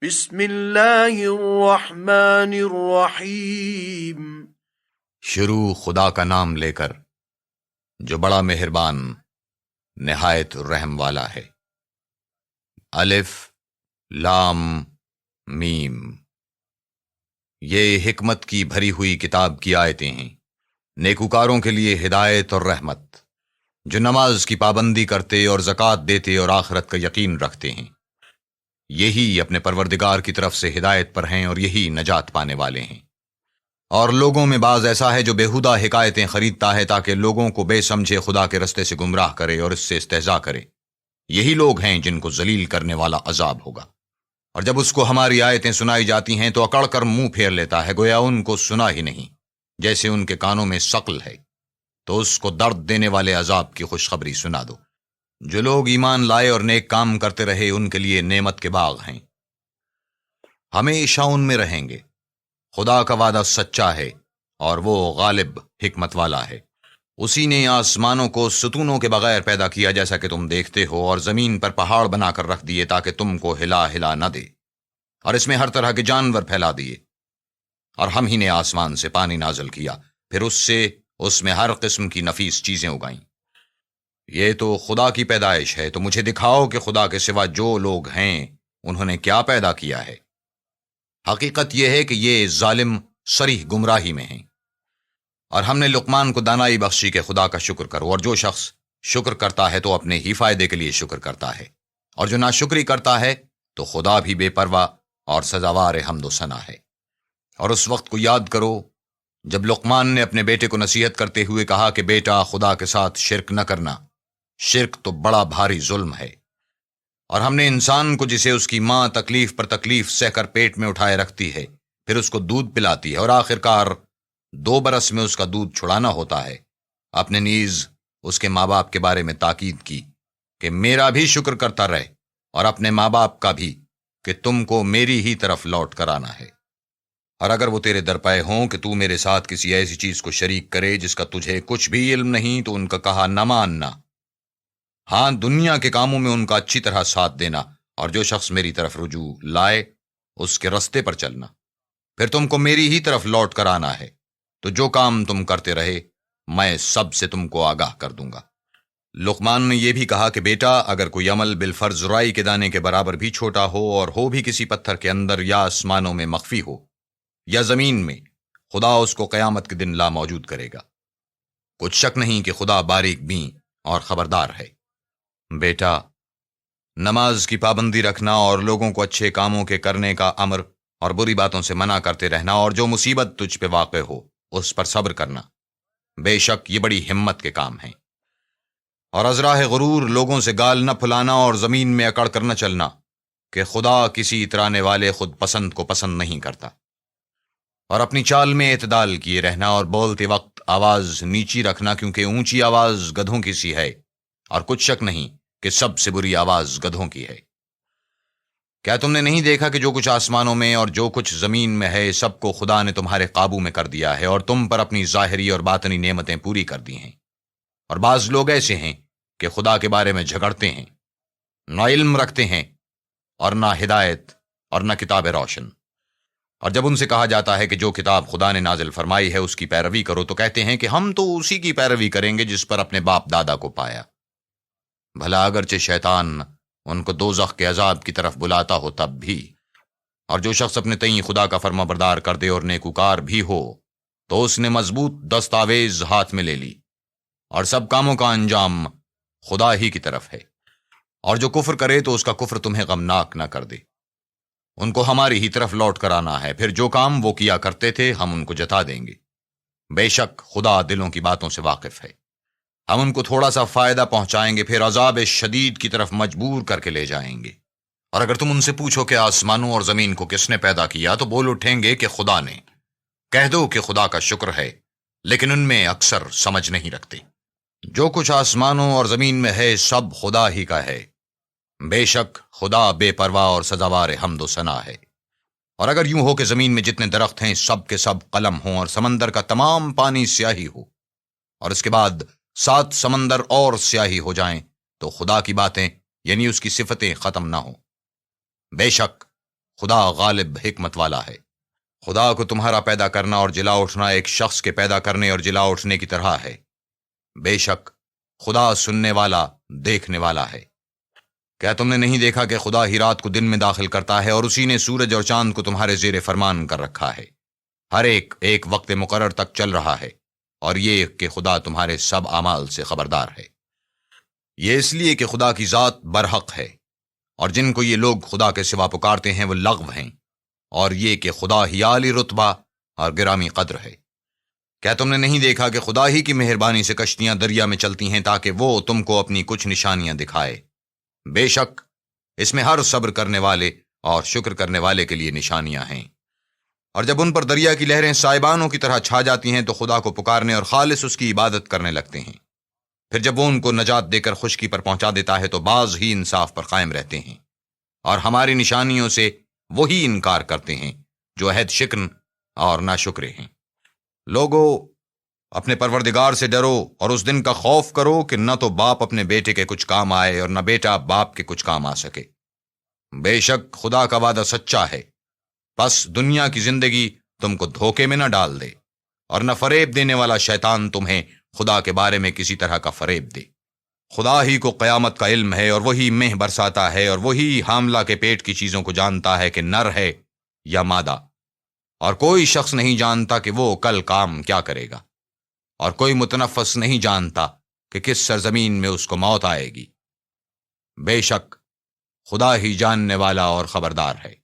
بسم اللہ الرحمن الرحیم۔ شروع خدا کا نام لے کر جو بڑا مہربان نہایت رحم والا ہے۔ الف لام میم، یہ حکمت کی بھری ہوئی کتاب کی آیتیں ہیں، نیکوکاروں کے لیے ہدایت اور رحمت، جو نماز کی پابندی کرتے اور زکوٰۃ دیتے اور آخرت کا یقین رکھتے ہیں۔ یہی اپنے پروردگار کی طرف سے ہدایت پر ہیں اور یہی نجات پانے والے ہیں۔ اور لوگوں میں بعض ایسا ہے جو بےہودہ حکایتیں خریدتا ہے تاکہ لوگوں کو بے سمجھے خدا کے رستے سے گمراہ کرے اور اس سے استہزاء کرے۔ یہی لوگ ہیں جن کو ذلیل کرنے والا عذاب ہوگا۔ اور جب اس کو ہماری آیتیں سنائی جاتی ہیں تو اکڑ کر منہ پھیر لیتا ہے، گویا ان کو سنا ہی نہیں، جیسے ان کے کانوں میں ثقل ہے۔ تو اس کو درد دینے والے عذاب کی خوشخبری سنا دو۔ جو لوگ ایمان لائے اور نیک کام کرتے رہے ان کے لیے نعمت کے باغ ہیں، ہمیشہ ان میں رہیں گے۔ خدا کا وعدہ سچا ہے اور وہ غالب حکمت والا ہے۔ اسی نے آسمانوں کو ستونوں کے بغیر پیدا کیا جیسا کہ تم دیکھتے ہو، اور زمین پر پہاڑ بنا کر رکھ دیے تاکہ تم کو ہلا نہ دے، اور اس میں ہر طرح کے جانور پھیلا دیے۔ اور ہم ہی نے آسمان سے پانی نازل کیا، پھر اس میں ہر قسم کی نفیس چیزیں اگائیں۔ یہ تو خدا کی پیدائش ہے، تو مجھے دکھاؤ کہ خدا کے سوا جو لوگ ہیں انہوں نے کیا پیدا کیا ہے۔ حقیقت یہ ہے کہ یہ ظالم صریح گمراہی میں ہیں۔ اور ہم نے لقمان کو دانائی بخشی کہ خدا کا شکر کرو، اور جو شخص شکر کرتا ہے تو اپنے ہی فائدے کے لیے شکر کرتا ہے، اور جو ناشکری کرتا ہے تو خدا بھی بے پرواہ اور سزاوار حمد و ثنا ہے۔ اور اس وقت کو یاد کرو جب لقمان نے اپنے بیٹے کو نصیحت کرتے ہوئے کہا کہ بیٹا، خدا کے ساتھ شرک نہ کرنا، شرک تو بڑا بھاری ظلم ہے۔ اور ہم نے انسان کو، جسے اس کی ماں تکلیف پر تکلیف سہ کر پیٹ میں اٹھائے رکھتی ہے، پھر اس کو دودھ پلاتی ہے، اور آخرکار 2 برس میں اس کا دودھ چھڑانا ہوتا ہے، اپنے نیز اس کے ماں باپ کے بارے میں تاکید کی کہ میرا بھی شکر کرتا رہے، اور اپنے ماں باپ کا بھی، کہ تم کو میری ہی طرف لوٹ کر آنا ہے۔ اور اگر وہ تیرے درپے ہوں کہ تو میرے ساتھ کسی ایسی چیز کو شریک کرے جس کا تجھے کچھ بھی علم نہیں، تو ان کا کہا نہ ماننا۔ ہاں، دنیا کے کاموں میں ان کا اچھی طرح ساتھ دینا، اور جو شخص میری طرف رجوع لائے اس کے رستے پر چلنا، پھر تم کو میری ہی طرف لوٹ کر آنا ہے۔ تو جو کام تم کرتے رہے میں سب سے تم کو آگاہ کر دوں گا۔ لقمان نے یہ بھی کہا کہ بیٹا، اگر کوئی عمل بالفرض رائی کے دانے کے برابر بھی چھوٹا ہو، اور ہو بھی کسی پتھر کے اندر یا آسمانوں میں مخفی ہو یا زمین میں، خدا اس کو قیامت کے دن لا موجود کرے گا۔ کچھ شک نہیں کہ خدا باریک بین اور خبردار ہے۔ بیٹا، نماز کی پابندی رکھنا اور لوگوں کو اچھے کاموں کے کرنے کا امر اور بری باتوں سے منع کرتے رہنا، اور جو مصیبت تجھ پہ واقع ہو اس پر صبر کرنا، بے شک یہ بڑی ہمت کے کام ہیں۔ اور از راہ غرور لوگوں سے گال نہ پھلانا، اور زمین میں اکڑ کر نہ چلنا، کہ خدا کسی اترانے والے خود پسند کو پسند نہیں کرتا۔ اور اپنی چال میں اعتدال کیے رہنا، اور بولتے وقت آواز نیچی رکھنا، کیونکہ اونچی آواز گدھوں کی سی ہے، اور کچھ شک نہیں کہ سب سے بری آواز گدھوں کی ہے۔ کیا تم نے نہیں دیکھا کہ جو کچھ آسمانوں میں اور جو کچھ زمین میں ہے، سب کو خدا نے تمہارے قابو میں کر دیا ہے، اور تم پر اپنی ظاہری اور باطنی نعمتیں پوری کر دی ہیں۔ اور بعض لوگ ایسے ہیں کہ خدا کے بارے میں جھگڑتے ہیں، نہ علم رکھتے ہیں اور نہ ہدایت اور نہ کتاب روشن۔ اور جب ان سے کہا جاتا ہے کہ جو کتاب خدا نے نازل فرمائی ہے اس کی پیروی کرو، تو کہتے ہیں کہ ہم تو اسی کی پیروی کریں گے جس پر اپنے باپ دادا کو پایا۔ بھلا اگرچہ شیطان ان کو دوزخ کے عذاب کی طرف بلاتا ہو تب بھی۔ اور جو شخص اپنے تئیں خدا کا فرما بردار کر دے اور نیکوکار بھی ہو، تو اس نے مضبوط دستاویز ہاتھ میں لے لی، اور سب کاموں کا انجام خدا ہی کی طرف ہے۔ اور جو کفر کرے تو اس کا کفر تمہیں غمناک نہ کر دے۔ ان کو ہماری ہی طرف لوٹ کر آنا ہے، پھر جو کام وہ کیا کرتے تھے ہم ان کو جتا دیں گے۔ بے شک خدا دلوں کی باتوں سے واقف ہے۔ ہم ان کو تھوڑا سا فائدہ پہنچائیں گے، پھر عذاب شدید کی طرف مجبور کر کے لے جائیں گے۔ اور اگر تم ان سے پوچھو کہ آسمانوں اور زمین کو کس نے پیدا کیا، تو بول اٹھیں گے کہ خدا نے۔ کہہ دو کہ خدا کا شکر ہے، لیکن ان میں اکثر سمجھ نہیں رکھتے۔ جو کچھ آسمانوں اور زمین میں ہے سب خدا ہی کا ہے۔ بے شک خدا بے پرواہ اور سزاوار حمد و ثنا ہے۔ اور اگر یوں ہو کہ زمین میں جتنے درخت ہیں سب کے سب قلم ہوں، اور سمندر کا تمام پانی سیاہی ہو، اور اس کے بعد 7 سمندر اور سیاہی ہو جائیں، تو خدا کی باتیں یعنی اس کی صفتیں ختم نہ ہوں۔ بے شک خدا غالب حکمت والا ہے۔ خدا کو تمہارا پیدا کرنا اور جلا اٹھنا ایک شخص کے پیدا کرنے اور جلا اٹھنے کی طرح ہے۔ بے شک خدا سننے والا، دیکھنے والا ہے۔ کیا تم نے نہیں دیکھا کہ خدا ہی رات کو دن میں داخل کرتا ہے، اور اسی نے سورج اور چاند کو تمہارے زیر فرمان کر رکھا ہے؟ ہر ایک ایک وقت مقرر تک چل رہا ہے، اور یہ کہ خدا تمہارے سب اعمال سے خبردار ہے۔ یہ اس لیے کہ خدا کی ذات برحق ہے، اور جن کو یہ لوگ خدا کے سوا پکارتے ہیں وہ لغو ہیں، اور یہ کہ خدا ہی عالی رتبہ اور گرامی قدر ہے۔ کیا تم نے نہیں دیکھا کہ خدا ہی کی مہربانی سے کشتیاں دریا میں چلتی ہیں تاکہ وہ تم کو اپنی کچھ نشانیاں دکھائے؟ بے شک اس میں ہر صبر کرنے والے اور شکر کرنے والے کے لیے نشانیاں ہیں۔ اور جب ان پر دریا کی لہریں سائبانوں کی طرح چھا جاتی ہیں تو خدا کو پکارنے اور خالص اس کی عبادت کرنے لگتے ہیں۔ پھر جب وہ ان کو نجات دے کر خشکی پر پہنچا دیتا ہے تو بعض ہی انصاف پر قائم رہتے ہیں، اور ہماری نشانیوں سے وہی انکار کرتے ہیں جو عہد شکن اور ناشکرے ہیں۔ لوگو، اپنے پروردگار سے ڈرو اور اس دن کا خوف کرو کہ نہ تو باپ اپنے بیٹے کے کچھ کام آئے اور نہ بیٹا باپ کے کچھ کام آ سکے۔ بے شک خدا کا وعدہ سچا ہے، بس دنیا کی زندگی تم کو دھوکے میں نہ ڈال دے، اور نہ فریب دینے والا شیطان تمہیں خدا کے بارے میں کسی طرح کا فریب دے۔ خدا ہی کو قیامت کا علم ہے، اور وہی مہ برساتا ہے، اور وہی حاملہ کے پیٹ کی چیزوں کو جانتا ہے کہ نر ہے یا مادہ، اور کوئی شخص نہیں جانتا کہ وہ کل کام کیا کرے گا، اور کوئی متنفس نہیں جانتا کہ کس سرزمین میں اس کو موت آئے گی۔ بے شک خدا ہی جاننے والا اور خبردار ہے۔